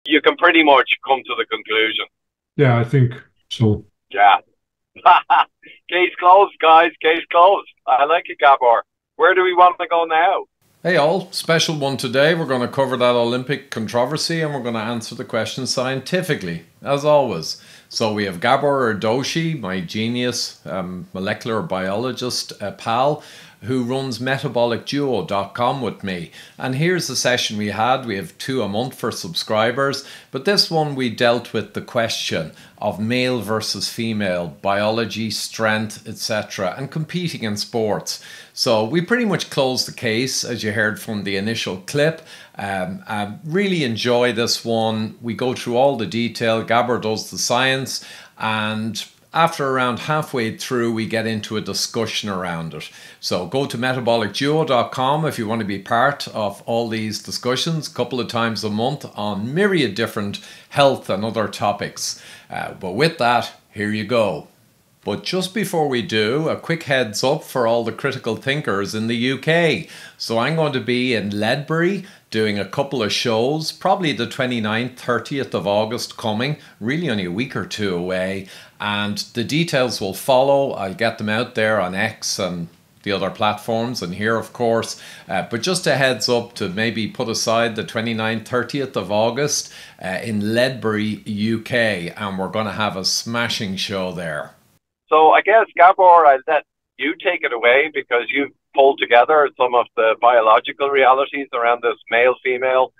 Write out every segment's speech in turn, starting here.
you can pretty much come to the conclusion. Yeah, I think so. Yeah. Case closed, guys. Case closed. I like it, Gabor. Where do we want to go now? Hey all, special one today. We're going to cover that Olympic controversy and we're going to answer the question scientifically, as always. So we have Gabor Erdoshi, my genius molecular biologist pal, who runs metabolicduo.com with me. And here's the session we had. We have 2 a month for subscribers, but this one we dealt with the question of male versus female, biology, strength, etc., and competing in sports. So we pretty much closed the case, as you heard from the initial clip. I really enjoy this one. We go through all the detail. Gabor does the science, and after around halfway through, we get into a discussion around it. So go to metabolicduo.com if you want to be part of all these discussions a couple of times a month on myriad different health and other topics. But with that, here you go. But just before we do, a quick heads up for all the critical thinkers in the UK. So I'm going to be in Ledbury doing a couple of shows, probably the 29th, 30th of August coming, really only a week or 2 away. And the details will follow. I'll get them out there on X and the other platforms and here, of course. But just a heads up to maybe put aside the 29th, 30th of August in Ledbury, UK. And we're going to have a smashing show there. So I guess, Gabor, I'll let you take it away because you've pulled together some of the biological realities around this male-female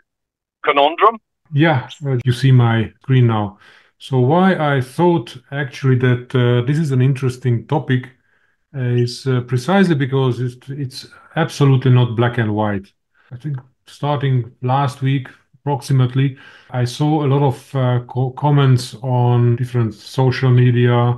conundrum. Yeah, you see my screen now. So why I thought actually that this is an interesting topic is precisely because it's absolutely not black and white. I think starting last week, approximately, I saw a lot of comments on different social media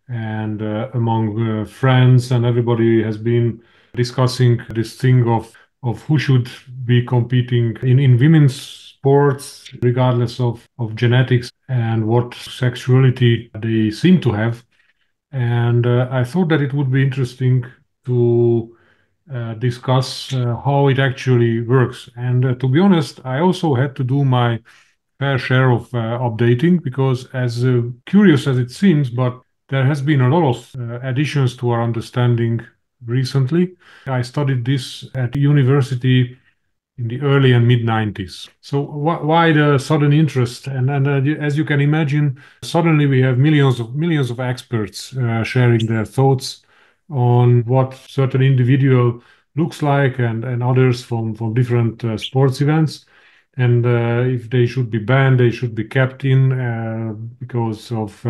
and among friends, and everybody has been discussing this thing of who should be competing in women's sports, regardless of genetics and what sexuality they seem to have. And I thought that it would be interesting to discuss how it actually works. And to be honest, I also had to do my fair share of updating because, as curious as it seems, but there has been a lot of additions to our understanding recently. I studied this at university in the early and mid 90s. So why the sudden interest? And as you can imagine, suddenly we have millions of experts sharing their thoughts on what certain individual looks like and others from different sports events. And if they should be banned, they should be kept in because of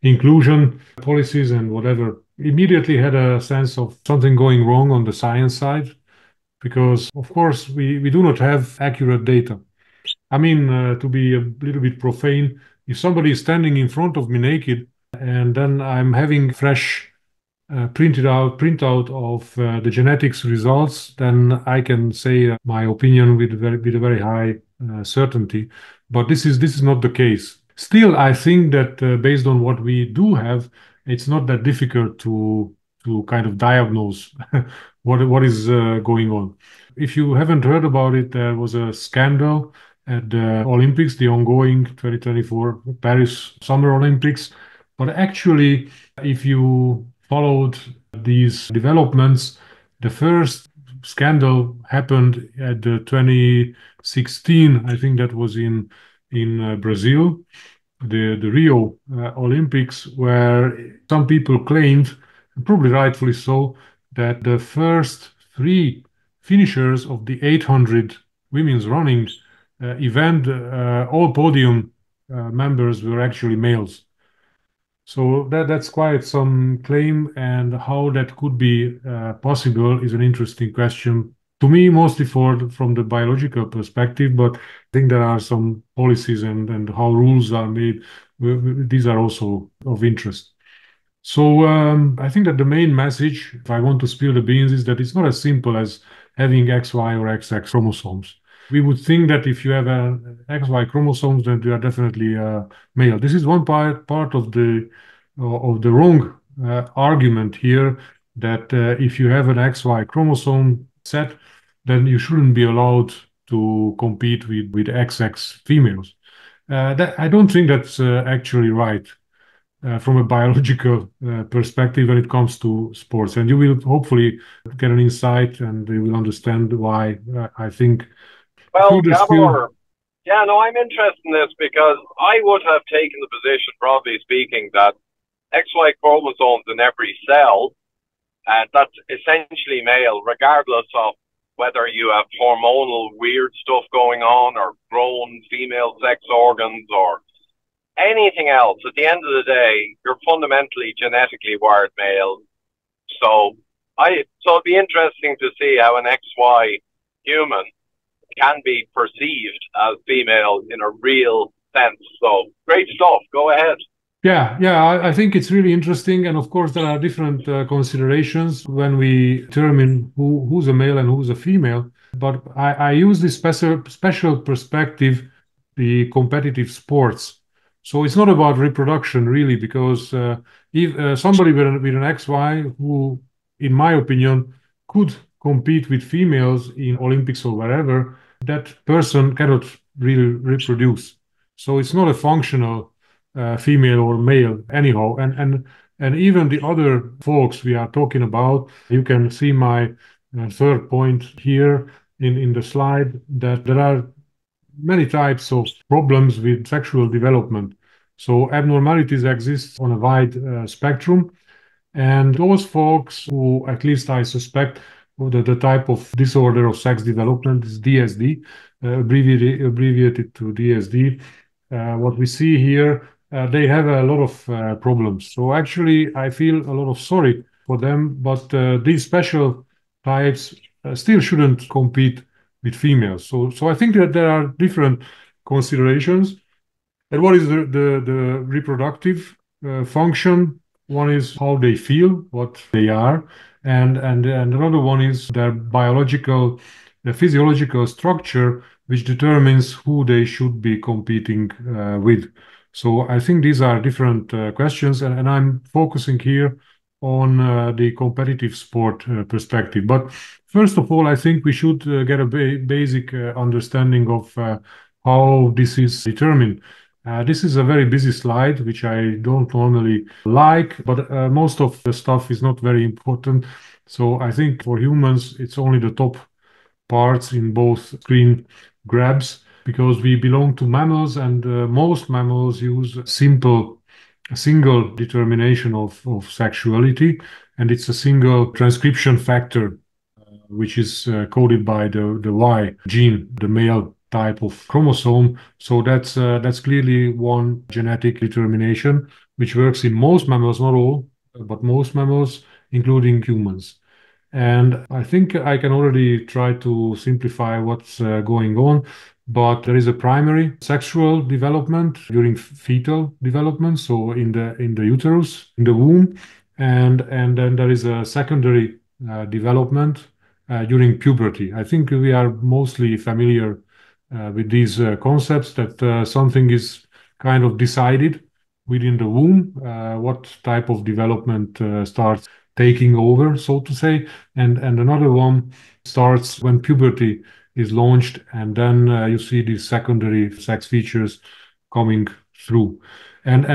inclusion policies and whatever. Immediately had a sense of something going wrong on the science side because, of course, we do not have accurate data. I mean, to be a little bit profane, if somebody is standing in front of me naked and then I'm having fresh printout of the genetics results, then I can say my opinion with a very high certainty. But this is not the case. Still, I think that based on what we do have, it's not that difficult to kind of diagnose what is going on. If you haven't heard about it, there was a scandal at the Olympics, the ongoing 2024 Paris Summer Olympics. But actually, if you followed these developments, the first scandal happened at the 2016, I think that was in Brazil, the Rio Olympics, where some people claimed, probably rightfully so, that the first 3 finishers of the 800 women's running event, all podium members were actually males. So that's quite some claim, and how that could be possible is an interesting question to me, mostly from the biological perspective. But I think there are some policies and how rules are made. These are also of interest. So I think that the main message, if I want to spill the beans, is that it's not as simple as having XY or XX chromosomes. We would think that if you have XY chromosomes, then you are definitely male. This is one part of the wrong argument here, that if you have an XY chromosome set, then you shouldn't be allowed to compete with XX females. I don't think that's actually right from a biological perspective when it comes to sports. And you will hopefully get an insight and you will understand why I think Well, further still. Gabor, yeah, no, I'm interested in this because I would have taken the position, broadly speaking, that XY chromosomes in every cell, that's essentially male, regardless of whether you have hormonal weird stuff going on or grown female sex organs or anything else. At the end of the day, you're fundamentally genetically wired male. So it'd be interesting to see how an XY human can be perceived as female in a real sense. So great stuff. Go ahead. Yeah, I think it's really interesting, and of course there are different considerations when we determine who's a male and who's a female. But I use this special perspective, the competitive sports. So it's not about reproduction really, because if somebody with an XY who, in my opinion, could compete with females in Olympics or wherever, that person cannot really reproduce. So it's not a functional female or male anyhow. And even the other folks we are talking about, you can see my third point here in the slide, that there are many types of problems with sexual development. So abnormalities exist on a wide spectrum, and those folks who, at least I suspect, the type of disorder of sex development is DSD, abbreviated to DSD. What we see here, they have a lot of problems. So actually, I feel a lot of sorry for them, but these special types still shouldn't compete with females. So I think that there are different considerations. And what is the reproductive function? One is how they feel, what they are, and another one is their biological, the physiological structure, which determines who they should be competing with. So I think these are different questions, and I'm focusing here on the competitive sport perspective. But first of all, I think we should get a basic understanding of how this is determined. This is a very busy slide, which I don't normally like, but most of the stuff is not very important. So I think for humans, it's only the top parts in both screen grabs, because we belong to mammals, and most mammals use a single determination of sexuality, and it's a single transcription factor which is coded by the Y gene, the male type of chromosome. So that's clearly one genetic determination, which works in most mammals, not all, but most mammals, including humans. And I think I can already try to simplify what's going on. But there is a primary sexual development during fetal development, so in the uterus, in the womb, and then there is a secondary development during puberty. I think we are mostly familiar with these concepts, that something is kind of decided within the womb, what type of development starts taking over, so to say, and another one starts when puberty is launched, and then you see these secondary sex features coming through, and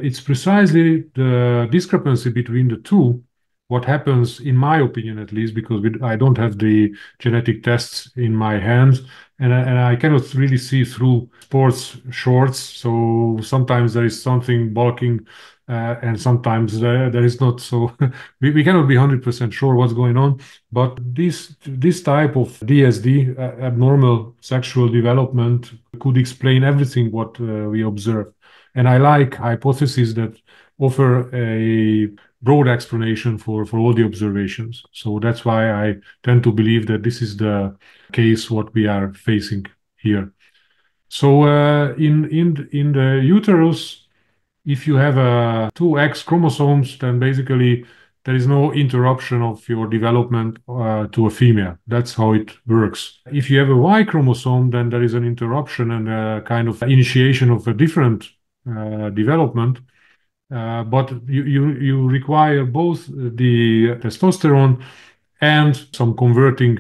it's precisely the discrepancy between the two what happens, in my opinion at least, because I don't have the genetic tests in my hands, and I cannot really see through sports shorts. So sometimes there is something bulking, and sometimes there is not. So we cannot be 100% sure what's going on. But this type of DSD, abnormal sexual development, could explain everything what we observe. And I like hypotheses that offer a broad explanation for all the observations. So that's why I tend to believe that this is the case what we are facing here. So in the uterus, if you have two X chromosomes, then basically there is no interruption of your development to a female. That's how it works. If you have a Y chromosome, then there is an interruption and a kind of initiation of a different development. But you require both the testosterone and some converting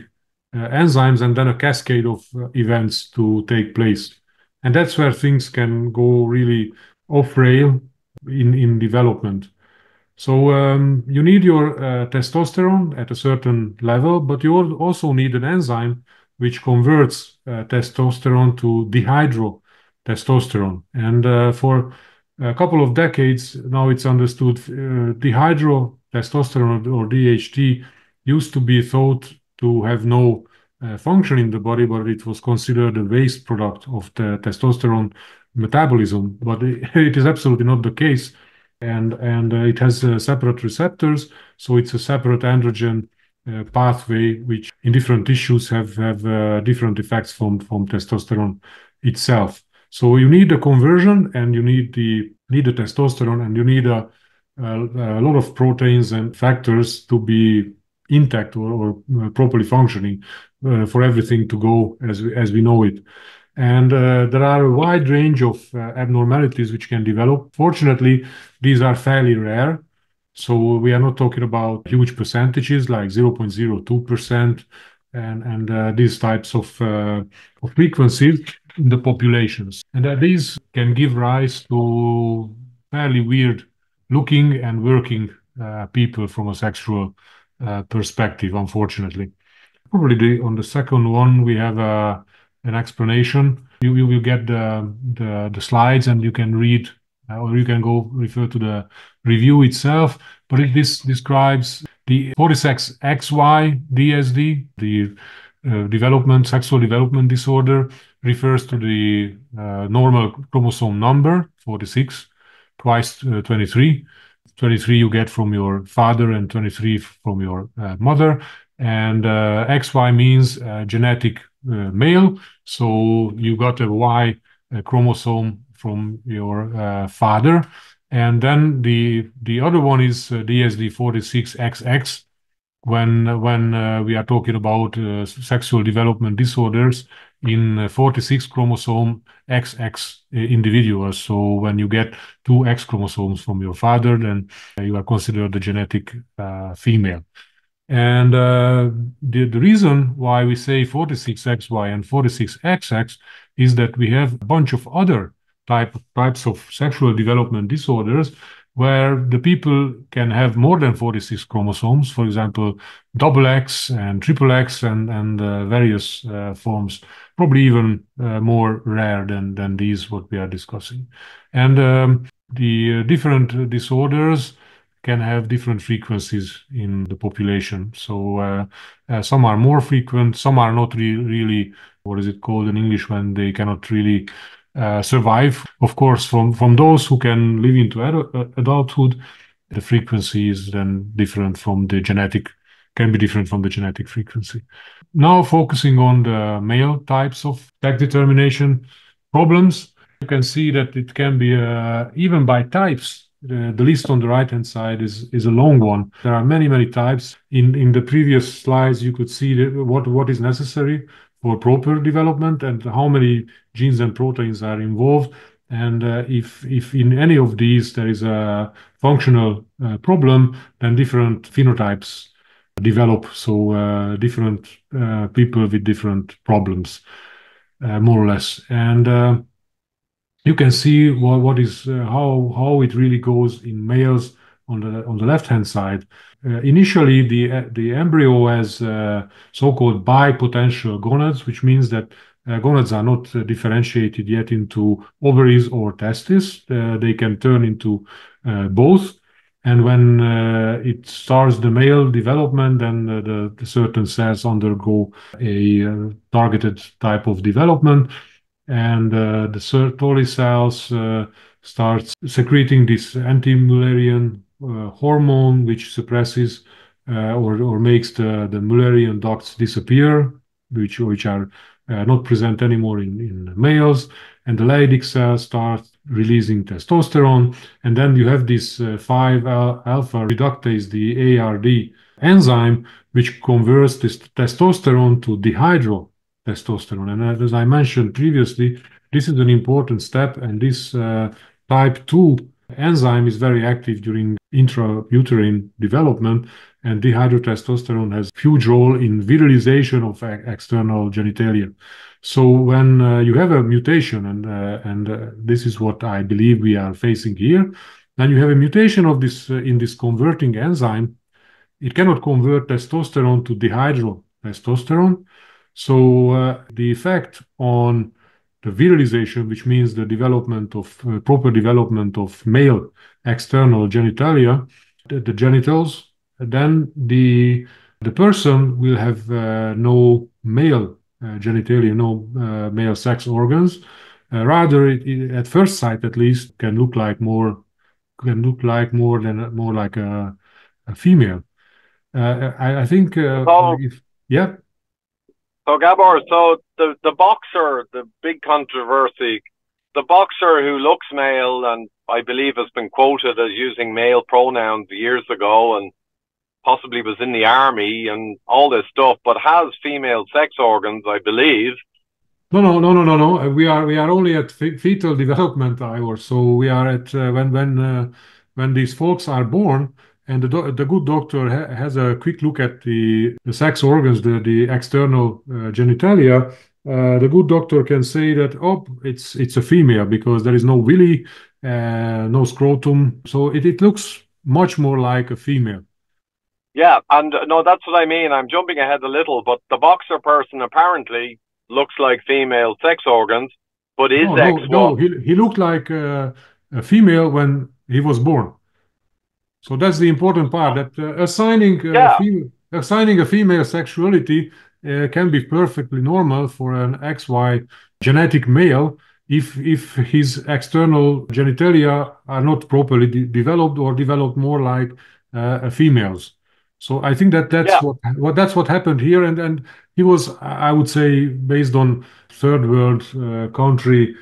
enzymes, and then a cascade of events to take place. And that's where things can go really off rail in development. So you need your testosterone at a certain level, but you also need an enzyme which converts testosterone to dihydrotestosterone. And for a couple of decades now, it's understood dihydrotestosterone or DHT used to be thought to have no function in the body, but it was considered a waste product of the testosterone metabolism. But it is absolutely not the case, and it has separate receptors, so it's a separate androgen pathway, which in different tissues have different effects from testosterone itself. So you need a conversion, and you need the testosterone, and you need a lot of proteins and factors to be intact or properly functioning for everything to go as we know it. And there are a wide range of abnormalities which can develop. Fortunately, these are fairly rare. So we are not talking about huge percentages like 0.02% and these types of frequencies in the populations. And these can give rise to fairly weird looking and working people from a sexual perspective, unfortunately. Probably on the second one, we have an explanation. You will get the slides and you can read, or you can go refer to the review itself. But this describes the 46XY DSD, the sexual development disorder, refers to the normal chromosome number, 46, twice 23. 23 you get from your father and 23 from your mother. And XY means genetic male. So you got a Y chromosome from your father. And then the other one is DSD46XX. When we are talking about sexual development disorders in 46 chromosome XX individuals. So when you get two X chromosomes from your father, then you are considered a genetic female. And the reason why we say 46XY and 46XX is that we have a bunch of other types of sexual development disorders where the people can have more than 46 chromosomes, for example, double X and triple X and various forms, probably even more rare than these what we are discussing. And the different disorders can have different frequencies in the population. So some are more frequent, some are not really, what is it called in English when they cannot really survive. Of course, from those who can live into adulthood, the frequency is then different from the genetic, can be different from the genetic frequency. Now focusing on the male types of sex determination problems, you can see that it can be even by types. The list on the right-hand side is a long one. There are many types. In the previous slides, you could see what is necessary for proper development and how many genes and proteins are involved. And if in any of these there is a functional problem, then different phenotypes develop. So different people with different problems, more or less. And you can see what is how it really goes in males on the left hand side. Initially, the embryo has so-called bipotential gonads, which means that gonads are not differentiated yet into ovaries or testes. They can turn into both. And when it starts the male development, then the certain cells undergo a targeted type of development. And the Sertoli cells start secreting this anti-Mullerian hormone, which suppresses or makes the Mullerian ducts disappear, which are not present anymore in males. And the Leydig cells start releasing testosterone. And then you have this 5-alpha reductase, the ARD enzyme, which converts this testosterone to dihydrotestosterone. And as I mentioned previously, this is an important step, and this type 2 enzyme is very active during intrauterine development, and dihydrotestosterone has a huge role in virilization of external genitalia. So when you have a mutation, and this is what I believe we are facing here, then you have a mutation of this in this converting enzyme. It cannot convert testosterone to dihydrotestosterone. So the effect on the virilization, which means the development of proper development of male external genitalia, the genitals, then the person will have no male genitalia, no male sex organs. Rather, at first sight, at least, can look like more like a female. I think So, if yeah. so Gabor, so the boxer, the big controversy, the boxer who looks male and I believe has been quoted as using male pronouns years ago and possibly was in the army and all this stuff, but has female sex organs, I believe. No. We are only at fetal development, Ivor. So we are at when these folks are born, and the good doctor has a quick look at the sex organs, the external genitalia. The good doctor can say that, oh, it's a female because there is no willy, no scrotum, so it looks much more like a female. Yeah, and no, that's what I mean. I'm jumping ahead a little, but the boxer person apparently looks like female sex organs, but his No, ex no, was. no. He looked like a female when he was born. So that's the important part. That Yeah, assigning a female sexuality can be perfectly normal for an XY genetic male if his external genitalia are not properly developed or developed more like a female's. So I think that yeah, that's what happened here, and he was, I would say, based on third world country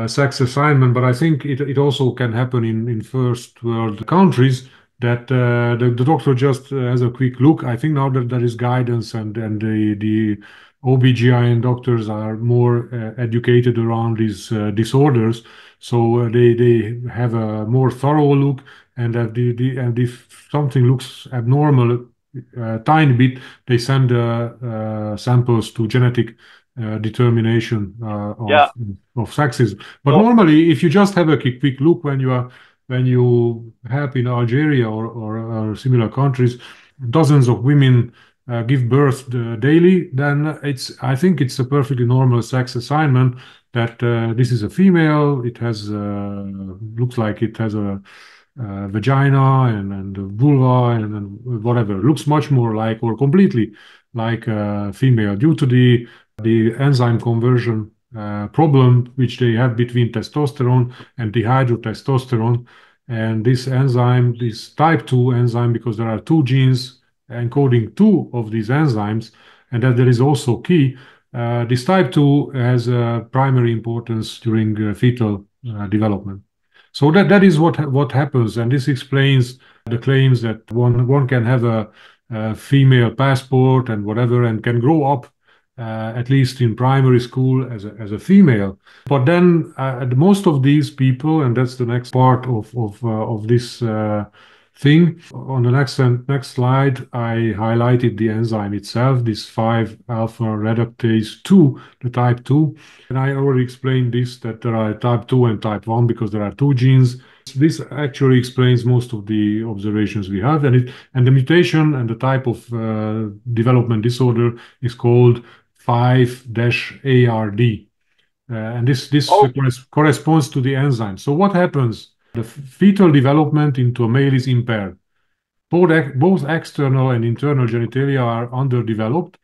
sex assignment, but I think it also can happen in first world countries that the doctor just has a quick look. I think now that there is guidance and the OBGYN doctors are more educated around these disorders, so they have a more thorough look, and and if something looks abnormal, tiny bit, they send samples to genetic determination yeah. of sexism. But So, normally, if you just have a quick look when you have in Algeria or similar countries, dozens of women give birth daily, then I think it's a perfectly normal sex assignment that this is a female. It has looks like it has a vagina and a vulva and whatever. Looks much more like or completely like a female due to the enzyme conversion problem which they have between testosterone and dihydrotestosterone. And this enzyme, this type 2 enzyme, because there are two genes encoding two of these enzymes, and that there is also key. This type 2 has primary importance during fetal development. So that is what happens, and this explains the claims that one can have a female passport and whatever, and can grow up at least in primary school as a female. But then most of these people, and that's the next part of this thing. On the next slide, I highlighted the enzyme itself, this 5-alpha reductase 2, the type 2. And I already explained this, that there are type 2 and type 1 because there are two genes. This actually explains most of the observations we have, and the mutation and the type of development disorder is called 5-ARD. And this oh, corresponds to the enzyme. So what happens? The fetal development into a male is impaired. Both external and internal genitalia are underdeveloped.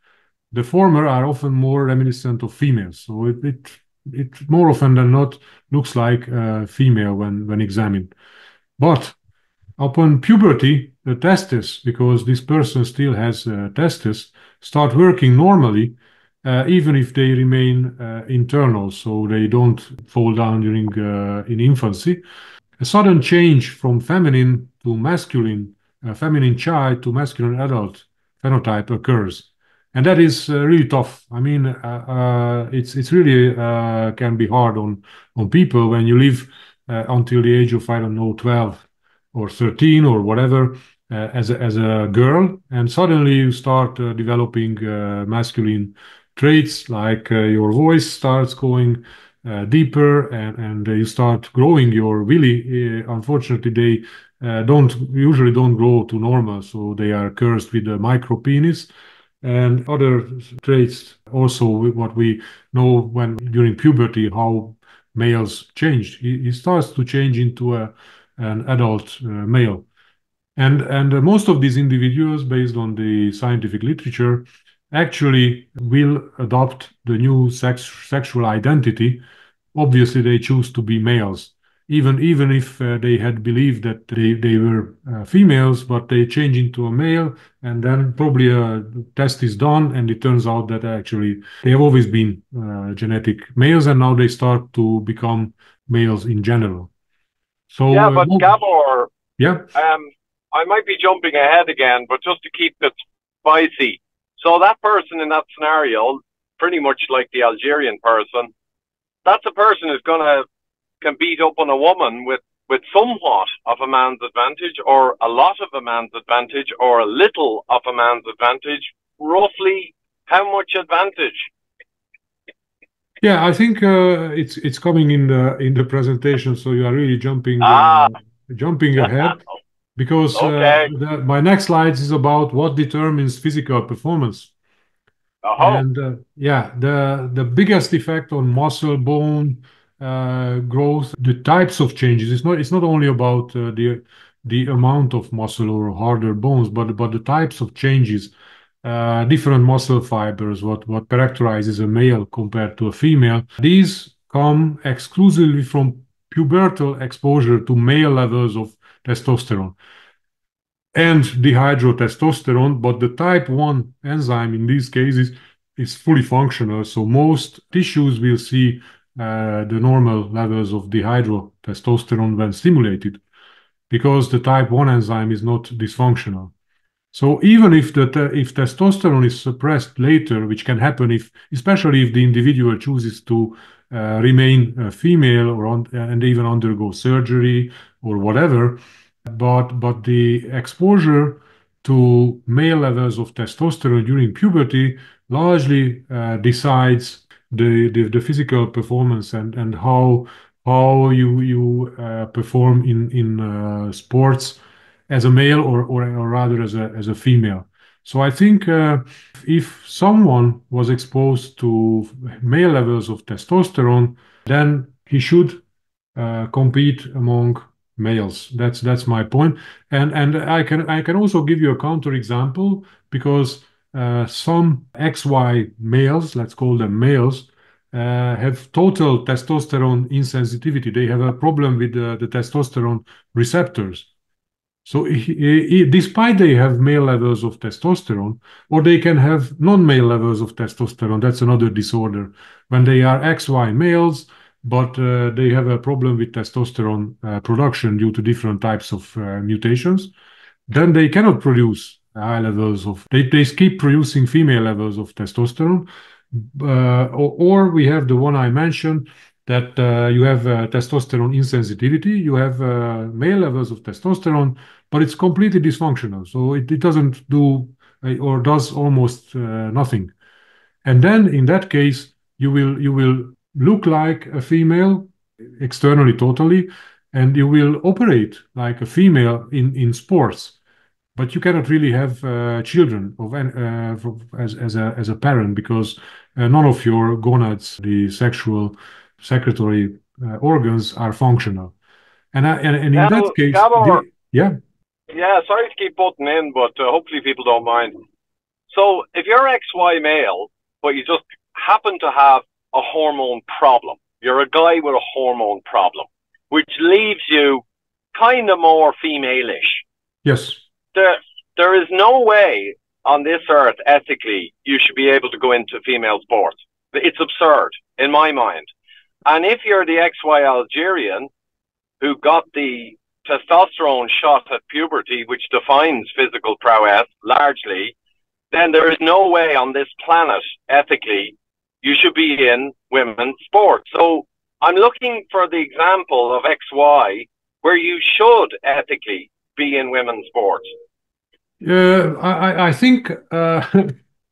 The former are often more reminiscent of females. So it more often than not looks like a female when examined. But upon puberty, the testes, because this person still has testes, start working normally, even if they remain internal, so they don't fall down during in infancy. A sudden change from feminine to masculine, feminine child to masculine adult phenotype occurs. And that is really tough. I mean, it's really can be hard on people when you live until the age of, I don't know, 12 or 13 or whatever, as a girl, and suddenly you start developing masculine traits like your voice starts going deeper, and you start growing your willy. Unfortunately, they don't usually don't grow to normal, so they are cursed with a micro penis. And other traits also what we know when during puberty how males change. He starts to change into an adult male. And most of these individuals, based on the scientific literature, actually will adopt the new sexual identity. Obviously, they choose to be males, even if they had believed that they were females, but they change into a male, and then probably a test is done, and it turns out that actually they have always been genetic males, and now they start to become males in general. Yeah, So, but Gabor, yeah. I might be jumping ahead again, but just to keep it spicy. So that person in that scenario, pretty much like the Algerian person, that's a person who's gonna can beat up on a woman with somewhat of a man's advantage, or a lot of a man's advantage, or a little of a man's advantage. Roughly, how much advantage? Yeah, I think it's coming in the presentation, so you are really Ah, jumping ahead because okay. my next slides is about what determines physical performance. Oh, And yeah, the biggest effect on muscle, bone growth, the types of changes. It's not only about the amount of muscle or harder bones, but the types of changes, different muscle fibers, what characterizes a male compared to a female. These come exclusively from pubertal exposure to male levels of testosterone and dihydrotestosterone, but the type 1 enzyme in these cases is fully functional. So most tissues will see the normal levels of dihydrotestosterone when stimulated because the type 1 enzyme is not dysfunctional. So even if testosterone is suppressed later, which can happen if, especially if the individual chooses to remain female and even undergo surgery or whatever, but the exposure to male levels of testosterone during puberty largely decides the physical performance and how you perform in sports as a male or rather as a female. So I think if someone was exposed to male levels of testosterone, then he should compete among males. That's my point. And I can also give you a counter example because some XY males, let's call them males, have total testosterone insensitivity. They have a problem with the testosterone receptors. So despite they have male levels of testosterone, or they can have non-male levels of testosterone, that's another disorder. When they are XY males, but they have a problem with testosterone production due to different types of mutations, then they cannot produce high levels of, they keep producing female levels of testosterone. Or we have the one I mentioned that you have testosterone insensitivity, you have male levels of testosterone, but it's completely dysfunctional. So it doesn't do or does almost nothing. And then in that case, you will look like a female externally totally, and you will operate like a female in sports, but you cannot really have children as a parent because none of your gonads, the sexual secretory organs, are functional. And in that now, case, Gabor, yeah. yeah, sorry to keep butting in, but hopefully people don't mind. So if you're XY male, but you just happen to have a hormone problem, you're a guy with a hormone problem, which leaves you kind of more female-ish. Yes. There is no way on this earth ethically you should be able to go into female sports. It's absurd in my mind. And if you're the XY Algerian who got the testosterone shot at puberty, which defines physical prowess largely, then there is no way on this planet ethically you should be in women's sports. So I'm looking for the example of XY where you should ethically be in women's sports. I think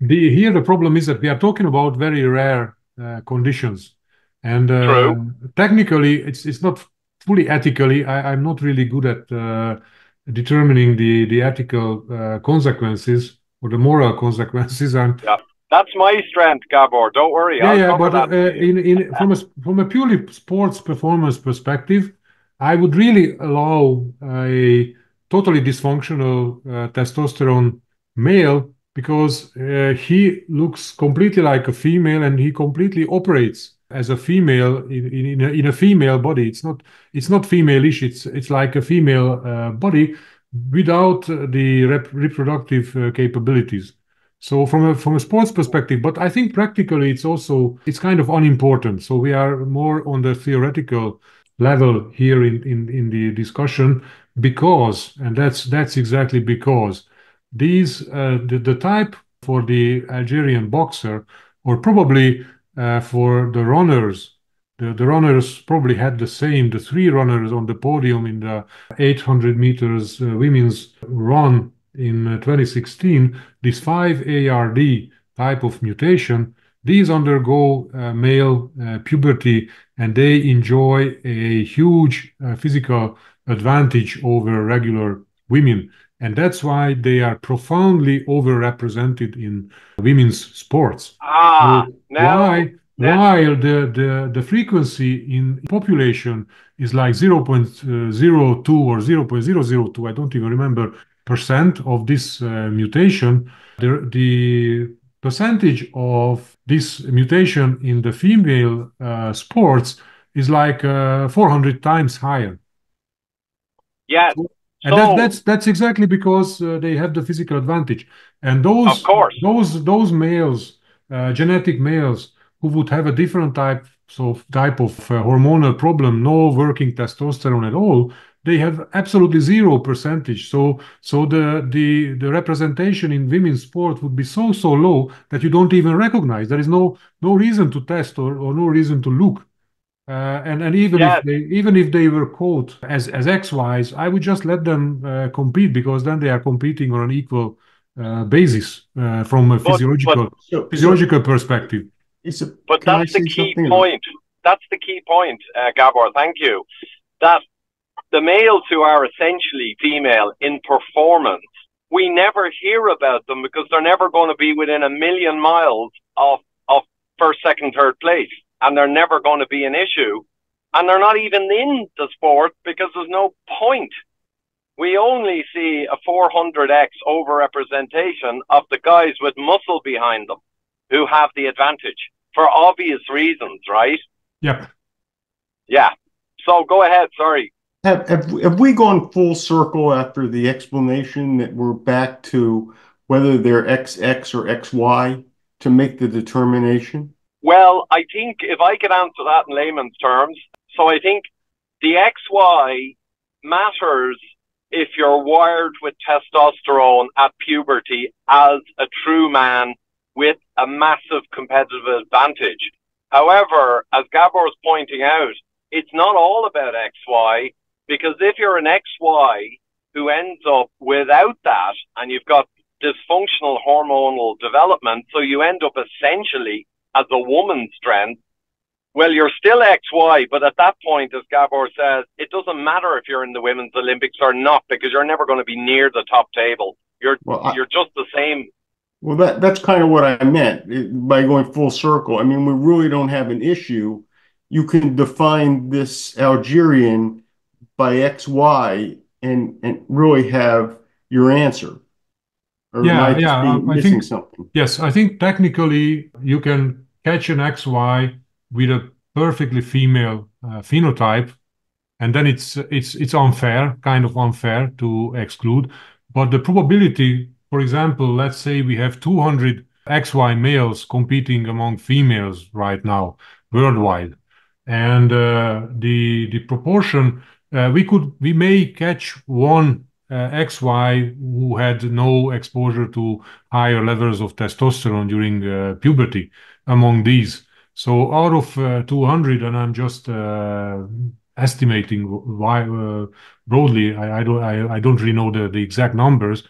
Here the problem is that we are talking about very rare conditions, and True. technically it's not fully ethically. I'm not really good at determining the ethical consequences or the moral consequences. Yeah. That's my strength, Gabor. Don't worry. Yeah, I'll yeah, cover but that for you. in from a purely sports performance perspective, I would really allow a totally dysfunctional testosterone male because he looks completely like a female and he completely operates as a female in a female body. It's not female-ish. It's like a female body without the reproductive capabilities. So from a sports perspective, but I think practically it's kind of unimportant. So we are more on the theoretical level here in the discussion because, and that's exactly because the type for the Algerian boxer or probably for the runners. The runners probably had the three runners on the podium in the 800 meters women's run in 2016, this 5ARD type of mutation, these undergo male puberty and they enjoy a huge physical advantage over regular women. And that's why they are profoundly overrepresented in women's sports. Ah, So now, while the frequency in population is like 0.02 or 0.002, I don't even remember, percent of this mutation, the percentage of this mutation in the female sports is like 400 times higher. yes. And So, that's exactly because they have the physical advantage. And of those course. those those males, genetic males who would have a different type of hormonal problem, no working testosterone at all, they have absolutely zero percentage. So the representation in women's sport would be so low that you don't even recognize. There is no reason to test or no reason to look. And Yes. even if they were called as XYs, I would just let them compete because then they are competing on an equal basis from a But So physiological perspective. but can I that's the say key something? point. That's the key point, Gabor. Thank you. That the males who are essentially female in performance, we never hear about them because they're never going to be within a million miles of first, second, third place, and they're never going to be an issue. And they're not even in the sport because there's no point. We only see a 400x overrepresentation of the guys with muscle behind them who have the advantage for obvious reasons, right? Yep. Yeah. So go ahead. Sorry. Have we gone full circle after the explanation that we're back to whether they're XX or XY to make the determination? Well, I think if I could answer that in layman's terms, so I think the XY matters if you're wired with testosterone at puberty as a true man with a massive competitive advantage. However, as Gabor's pointing out, it's not all about XY because if you're an XY who ends up without that and you've got dysfunctional hormonal development, so you end up essentially as a woman's strength, well, you're still XY, but at that point, as Gabor says, it doesn't matter if you're in the Women's Olympics or not because you're never going to be near the top table. You're just the same. Well, that's kind of what I meant by going full circle. I mean, we really don't have an issue. You can define this Algerian by XY and really have your answer. Or am I just missing something? Yes, I think technically you can catch an XY with a perfectly female phenotype, and then it's unfair, kind of unfair to exclude. But the probability, for example, let's say we have 200 XY males competing among females right now worldwide, and the proportion we may catch one XY who had no exposure to higher levels of testosterone during puberty among these. So out of 200, and I'm just estimating why broadly, I don't really know the exact numbers,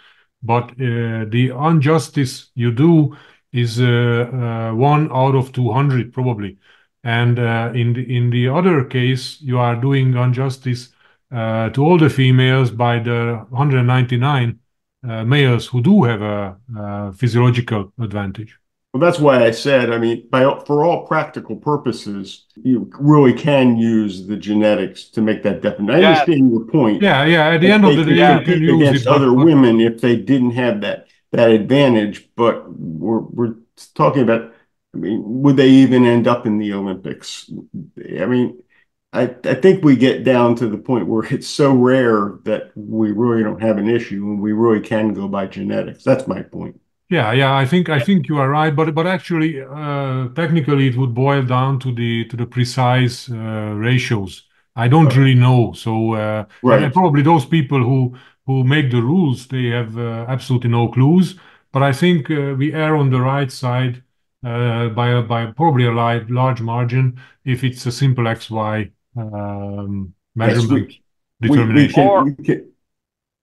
but the injustice you do is 1 out of 200 probably. And in the other case, you are doing injustice to all the females by the 199 males who do have a physiological advantage. Well, that's why I said, I mean, for all practical purposes, you really can use the genetics to make that definite. I understand your point. Yeah. At the That end of they the could day, you can compete use against it, other women if they didn't have that advantage. But we're talking about, I mean, would they even end up in the Olympics? I mean, I think we get down to the point where it's so rare that we really don't have an issue and we really can go by genetics. That's my point. Yeah. I think you are right, but actually, technically, it would boil down to the precise ratios. I don't really know. So, and Right. probably those people who make the rules, they have absolutely no clues. But I think we err on the right side by probably a large margin if it's a simple XY Yes, measurement we determination. Or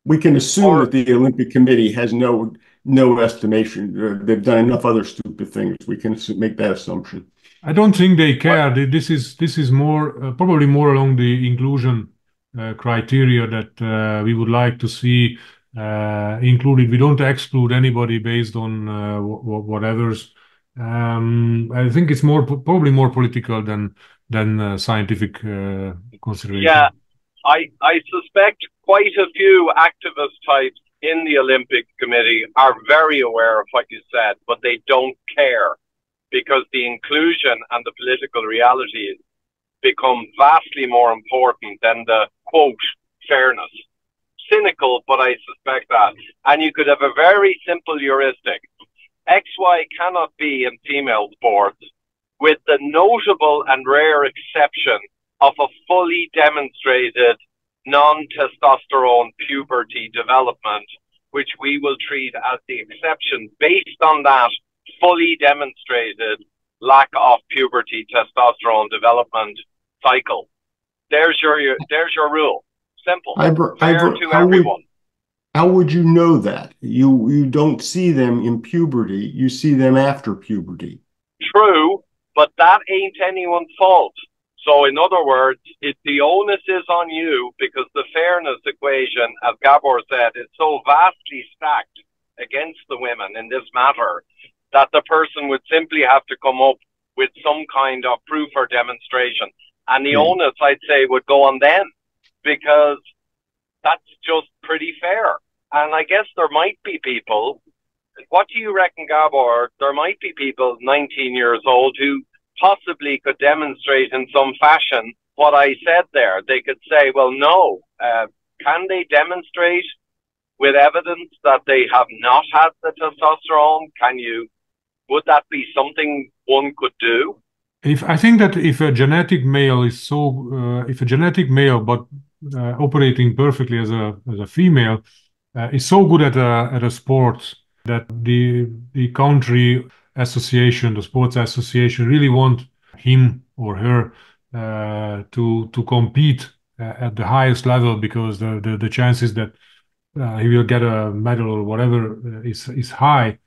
we can assume or that the Olympic Committee has no estimation. They've done enough other stupid things. We can make that assumption. I don't think they what care. This is more probably more along the inclusion criteria that we would like to see included. We don't exclude anybody based on whatever's. I think it's probably more political than scientific yeah, consideration. I suspect quite a few activist types in the Olympic Committee are very aware of what you said, but they don't care because the inclusion and the political realities become vastly more important than the quote fairness. Cynical, but I suspect that. And you could have a very simple heuristic. XY cannot be in female sports with the notable and rare exception of a fully demonstrated non-testosterone puberty development, which we will treat as the exception based on that fully demonstrated lack of puberty testosterone development cycle. There's your rule. Simple. Fair to everyone. How would you know that? You don't see them in puberty. You see them after puberty. True, but that ain't anyone's fault. So in other words, the onus is on you because the fairness equation, as Gabor said, is so vastly stacked against the women in this matter that the person would simply have to come up with some kind of proof or demonstration. And the onus, I'd say, would go on them because that's just pretty fair. And I guess there might be people, what do you reckon, Gabor? There might be people 19 years old who possibly could demonstrate in some fashion what I said there. They could say, well, no, can they demonstrate with evidence that they have not had the testosterone? Would that be something one could do? I think that if a genetic male but operating perfectly as a female is so good at a sport that the country association, the sports association, really want him or her to compete at the highest level because the chances that he will get a medal or whatever is high.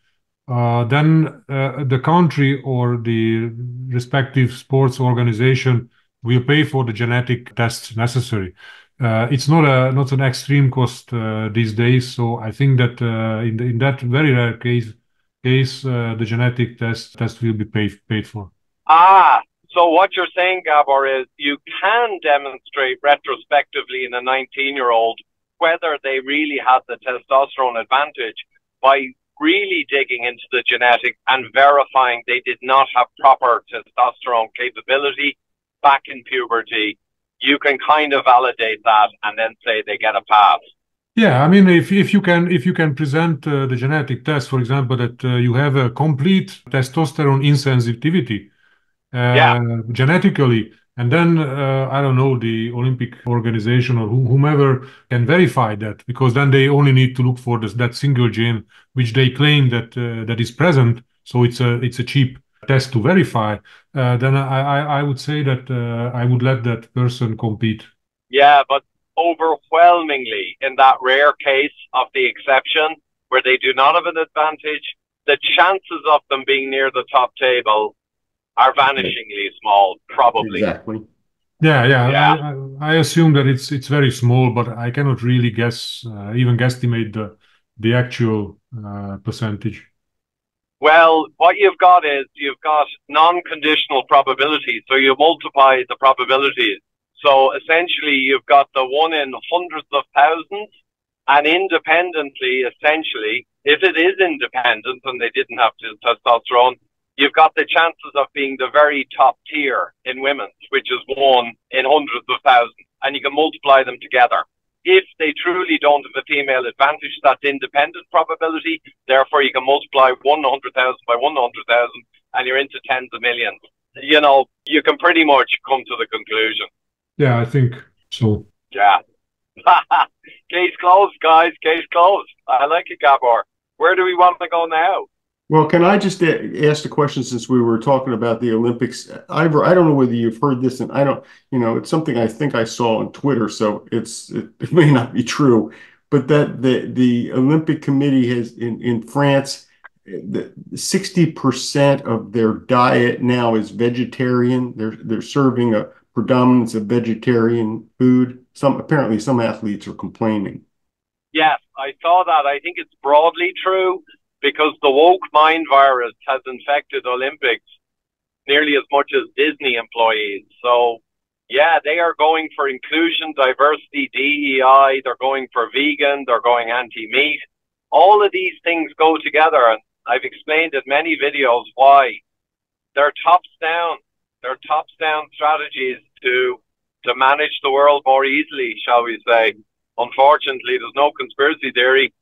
Then the country or the respective sports organization will pay for the genetic tests necessary. It's not an extreme cost these days, so I think that in that very rare case, the genetic test will be paid for. So what you're saying, Gabor, is you can demonstrate retrospectively in a 19-year-old whether they really had the testosterone advantage by really digging into the genetic and verifying they did not have proper testosterone capability back in puberty. You can kind of validate that and then say they get a pass. Yeah, I mean, if you can present the genetic test, for example, that you have a complete testosterone insensitivity genetically, and then I don't know, the Olympic organization or whomever can verify that, because then they only need to look for that single gene which they claim that is present. So it's a cheap test to verify. Then I would say that I would let that person compete. Yeah, but overwhelmingly in that rare case of the exception where they do not have an advantage, the chances of them being near the top table are vanishingly small, probably. Exactly. Yeah. I assume that it's very small, but I cannot really guess, even guesstimate the actual percentage. Well, what you've got is you've got non-conditional probability. So you multiply the probabilities. So essentially you've got the 1 in hundreds of thousands, and independently, essentially, if it is independent and they didn't have testosterone, you've got the chances of being the very top tier in women's, which is 1 in hundreds of thousands, and you can multiply them together. If they truly don't have a female advantage, that's independent probability. Therefore, you can multiply 100,000 by 100,000, and you're into tens of millions. You know, you can pretty much come to the conclusion. Yeah, I think so. Yeah. Case closed, guys. Case closed. I like it, Gabor. Where do we want to go now? Well, can I just ask the question, since we were talking about the Olympics? Ivor, I don't know whether you've heard this, and I don't, it's something I think I saw on Twitter, so it may not be true, but that the Olympic Committee has in France, 60% of their diet now is vegetarian. They're serving a predominance of vegetarian food. Apparently some athletes are complaining. Yes, I saw that. I think it's broadly true, because the woke mind virus has infected Olympics nearly as much as Disney employees. So, yeah, they are going for inclusion, diversity, DEI. They're going for vegan. They're going anti-meat. All of these things go together, and I've explained in many videos why. They're tops-down. They're tops-down strategies to manage the world more easily, shall we say. Unfortunately, there's no conspiracy theory.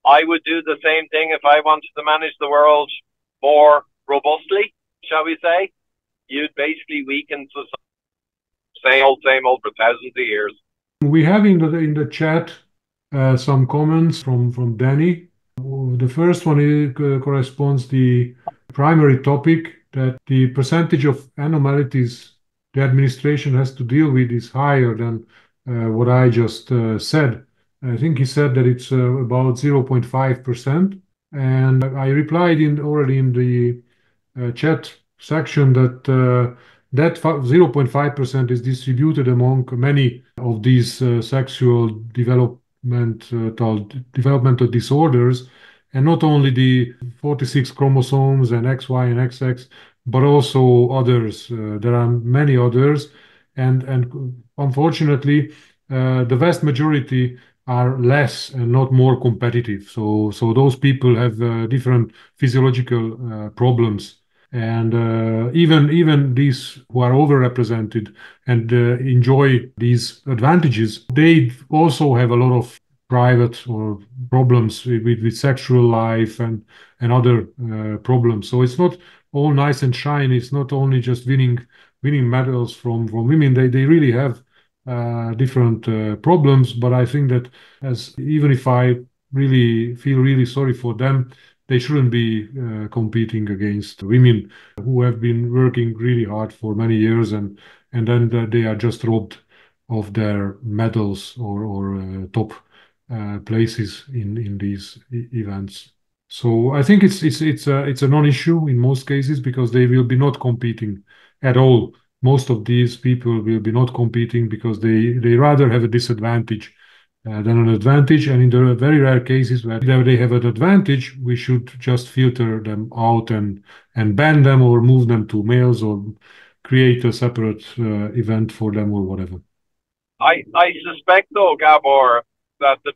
I would do the same thing if I wanted to manage the world more robustly, shall we say. You'd basically weaken society, same old for thousands of years. We have in the chat some comments from Danny. The first one corresponds the primary topic, that the percentage of anomalies the administration has to deal with is higher than what I just said. I think he said that it's about 0.5%. And I replied already in the chat section that that 0.5% is distributed among many of these sexual developmental disorders, and not only the 46 chromosomes and XY and XX, but also others. There are many others, and unfortunately, the vast majority are less and not more competitive. So those people have different physiological problems. And even these who are overrepresented and enjoy these advantages, they also have a lot of private or problems with sexual life and other problems. So it's not all nice and shiny. It's not only just winning medals from women. They really have different problems. But I think that even if I really feel really sorry for them, they shouldn't be competing against women who have been working really hard for many years, and then they are just robbed of their medals or top places in these events. So I think it's a non-issue in most cases, because they will be not competing at all. Most of these people will be not competing because they rather have a disadvantage than an advantage. And in the very rare cases where they have an advantage, we should just filter them out and ban them or move them to males or create a separate event for them or whatever. I suspect, though, Gabor, that the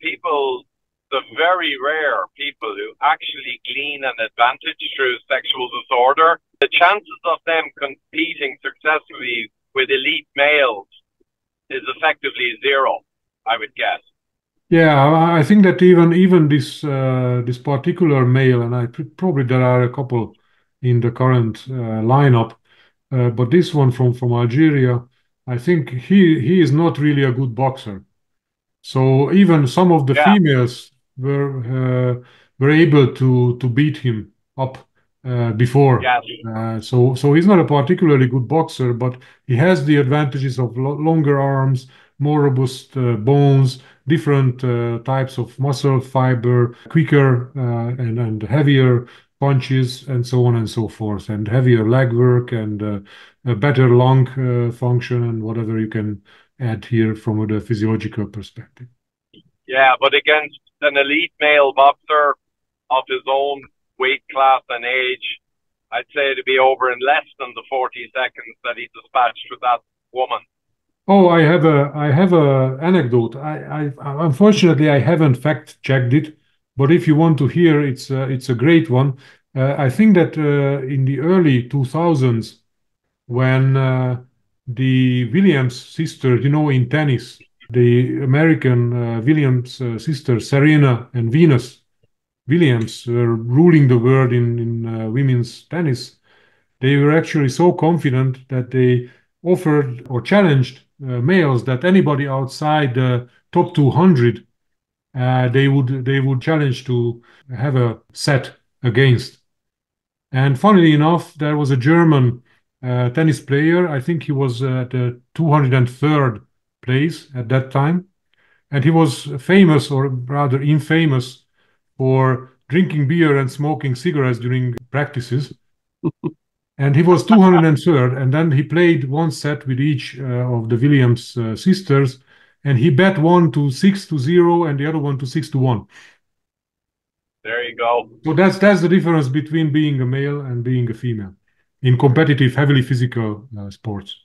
very rare people who actually glean an advantage through sexual disorder, the chances of them competing successfully with elite males is effectively zero, I would guess. Yeah, I think that even this particular male, and probably there are a couple in the current lineup, but this one from Algeria, I think he is not really a good boxer. So even some of the females were able to beat him up before. Yes. So he's not a particularly good boxer, but he has the advantages of longer arms, more robust bones, different types of muscle fiber, quicker and heavier punches, and so on and so forth, and heavier leg work and a better lung function and whatever you can add here from the physiological perspective. Yeah, but against an elite male boxer of his own weight class and age, I'd say to be over in less than the 40 seconds that he dispatched with that woman. Oh, I have a anecdote. Unfortunately I haven't fact checked it, but if you want to hear, it's a great one. I think that in the early 2000s, when the Williams sister, you know, in tennis, the American Williams sister Serena and Venus Williams were ruling the world in women's tennis. They were actually so confident that they offered or challenged males that anybody outside the top 200 they would challenge to have a set against. And funnily enough, there was a German tennis player. I think he was at the 203rd place at that time, and he was famous, or rather infamous, for drinking beer and smoking cigarettes during practices. And he was 203rd, and then he played one set with each of the Williams sisters, and he bet one to 6-0 and the other one to 6-1. There you go. So that's the difference between being a male and being a female in competitive, heavily physical sports.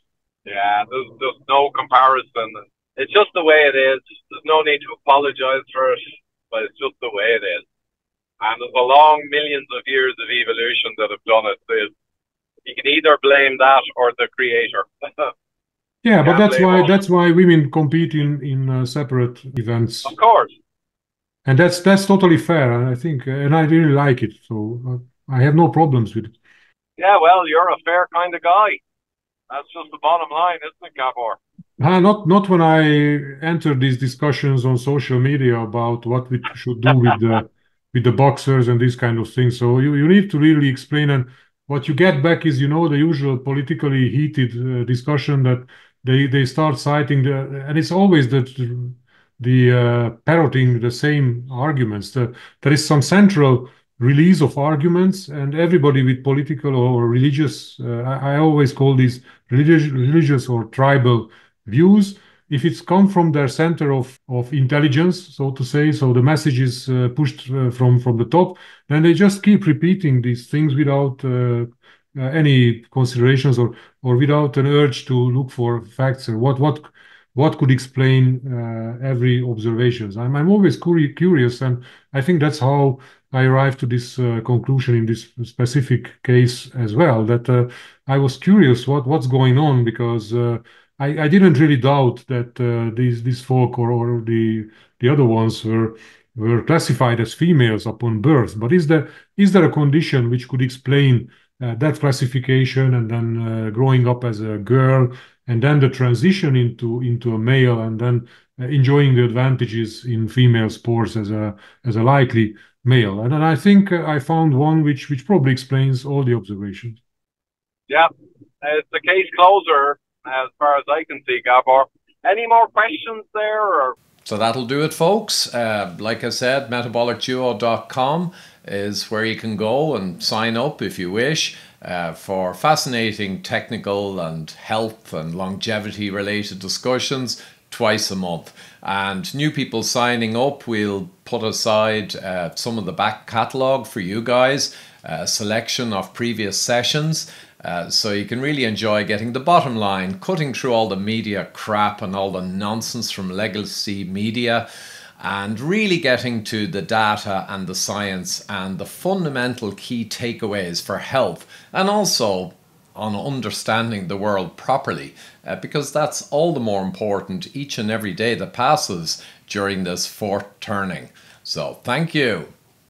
Yeah, there's no comparison. It's just the way it is. There's no need to apologize for it, but it's just the way it is. And there's a long millions of years of evolution that have done it. You can either blame that or the creator. Yeah, but that's why women compete in separate events. Of course. And that's totally fair, I think, and I really like it. So I have no problems with it. Yeah, well, you're a fair kind of guy. That's just the bottom line, isn't it, Gabor? Not when I enter these discussions on social media about what we should do with the boxers and these kind of things. So you need to really explain, and what you get back is, you know, the usual politically heated discussion that they start citing and it's always the parroting the same arguments. There is some central release of arguments, and everybody with political or religious, I always call these religious or tribal views, if it's come from their center of intelligence, so to say, so the message is pushed from the top, then they just keep repeating these things without any considerations or without an urge to look for facts or what could explain every observations. I'm always curious, and I think that's how I arrived to this conclusion in this specific case as well, that I was curious what's going on, because I didn't really doubt that these folk or the other ones were classified as females upon birth. But is there a condition which could explain that classification, and then growing up as a girl, and then the transition into a male, and then enjoying the advantages in female sports as a likely male? And I think I found one which probably explains all the observations. Yeah, it's the case closer as far as I can see, Gabor. Any more questions there? Or? So that'll do it, folks. Like I said, metabolicduo.com is where you can go and sign up if you wish for fascinating technical and health and longevity related discussions twice a month. And new people signing up, we'll put aside some of the back catalogue for you guys, a selection of previous sessions, so you can really enjoy getting the bottom line, cutting through all the media crap and all the nonsense from legacy media, and really getting to the data and the science and the fundamental key takeaways for health, and also on understanding the world properly, because that's all the more important each and every day that passes during this fourth turning. So thank you.